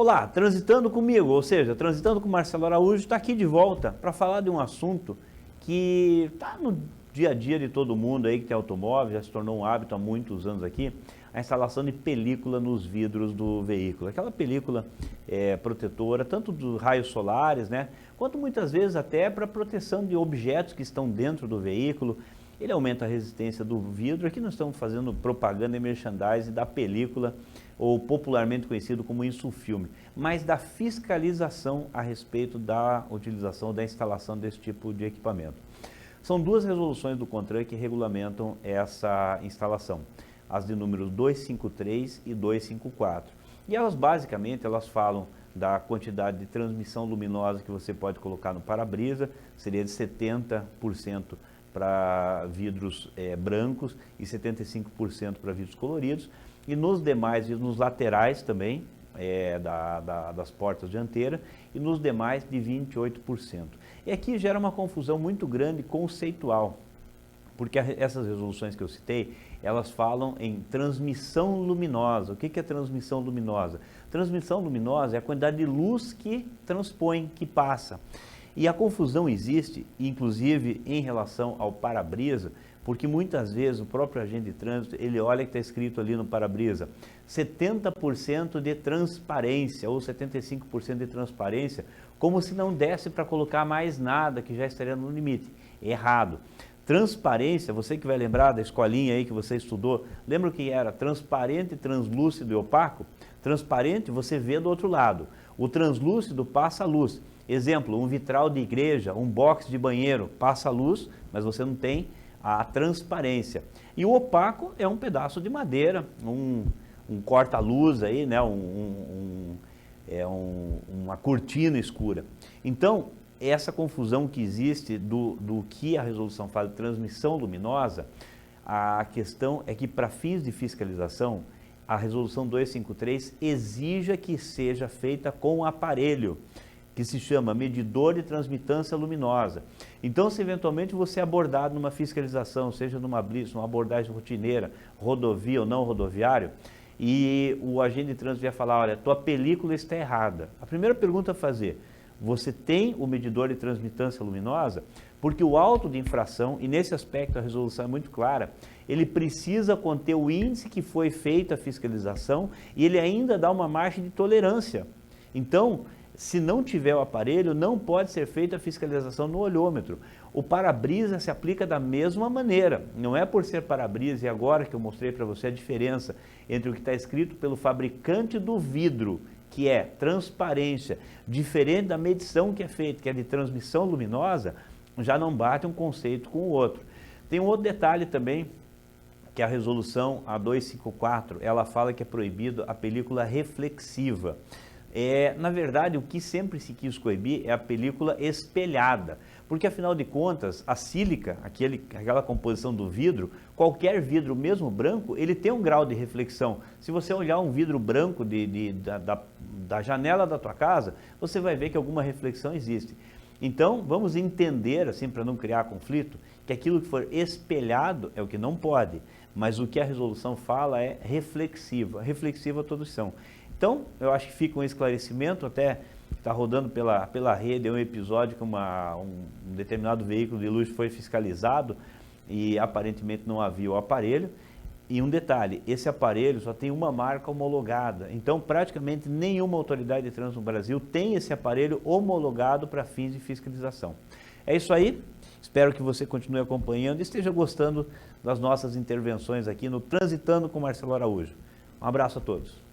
Olá, transitando comigo, ou seja, transitando com Marcelo Araújo, está aqui de volta para falar de um assunto que está no dia a dia de todo mundo aí que tem automóvel, já se tornou um hábito há muitos anos aqui, a instalação de película nos vidros do veículo. Aquela película protetora, tanto dos raios solares, né, quanto muitas vezes até para proteção de objetos que estão dentro do veículo. Ele aumenta a resistência do vidro. Aqui nós estamos fazendo propaganda e merchandising da película, ou popularmente conhecido como insufilme, mas da fiscalização a respeito da utilização, da instalação desse tipo de equipamento. São duas resoluções do CONTRAN que regulamentam essa instalação, as de números 253 e 254. E elas basicamente falam da quantidade de transmissão luminosa que você pode colocar no para-brisa, seria de 70% para vidros brancos e 75% para vidros coloridos, e nos demais, nos laterais também, das portas dianteiras, e nos demais de 28%. E aqui gera uma confusão muito grande conceitual, porque essas resoluções que eu citei, elas falam em transmissão luminosa. O que é transmissão luminosa? Transmissão luminosa é a quantidade de luz que transpõe, que passa. E a confusão existe, inclusive, em relação ao para-brisa, porque muitas vezes o próprio agente de trânsito, ele olha que está escrito ali no para-brisa, 70% de transparência ou 75% de transparência, como se não desse para colocar mais nada, que já estaria no limite. Errado. Transparência, você que vai lembrar da escolinha aí que você estudou, lembra o que era? Transparente, translúcido e opaco? Transparente você vê do outro lado, o translúcido passa a luz. Exemplo, um vitral de igreja, um box de banheiro, passa a luz, mas você não tem a transparência. E o opaco é um pedaço de madeira, um corta-luz aí, né? Uma cortina escura. Então, essa confusão que existe do que a resolução fala de transmissão luminosa, a questão é que para fins de fiscalização, a resolução 253 exija que seja feita com aparelho, que se chama medidor de transmitância luminosa. Então, se eventualmente você é abordado numa fiscalização, seja numa blitz, numa abordagem rotineira, rodovia ou não rodoviário, e o agente de trânsito vai falar, olha, tua película está errada. A primeira pergunta a fazer, você tem o medidor de transmitância luminosa? Porque o auto de infração, e nesse aspecto a resolução é muito clara, ele precisa conter o índice que foi feita a fiscalização e ele ainda dá uma margem de tolerância. Então, se não tiver o aparelho, não pode ser feita a fiscalização no olhômetro. O para-brisa se aplica da mesma maneira. Não é por ser para-brisa, e agora que eu mostrei para você a diferença entre o que está escrito pelo fabricante do vidro, que é transparência, diferente da medição que é feita, que é de transmissão luminosa, já não bate um conceito com o outro. Tem um outro detalhe também, que a resolução, a 254, ela fala que é proibido a película reflexiva. Na verdade, o que sempre se quis coibir é a película espelhada, porque afinal de contas, a sílica, aquela composição do vidro, qualquer vidro, mesmo branco, ele tem um grau de reflexão. Se você olhar um vidro branco da janela da tua casa, você vai ver que alguma reflexão existe. Então, vamos entender, assim, para não criar conflito, que aquilo que for espelhado é o que não pode, mas o que a resolução fala é reflexiva. Reflexiva todos são. Então, eu acho que fica um esclarecimento, até está rodando pela rede, é um episódio que um determinado veículo de luxo foi fiscalizado e aparentemente não havia o aparelho. E um detalhe, esse aparelho só tem uma marca homologada, então praticamente nenhuma autoridade de trânsito no Brasil tem esse aparelho homologado para fins de fiscalização. É isso aí, espero que você continue acompanhando e esteja gostando das nossas intervenções aqui no Transitando com Marcelo Araújo. Um abraço a todos.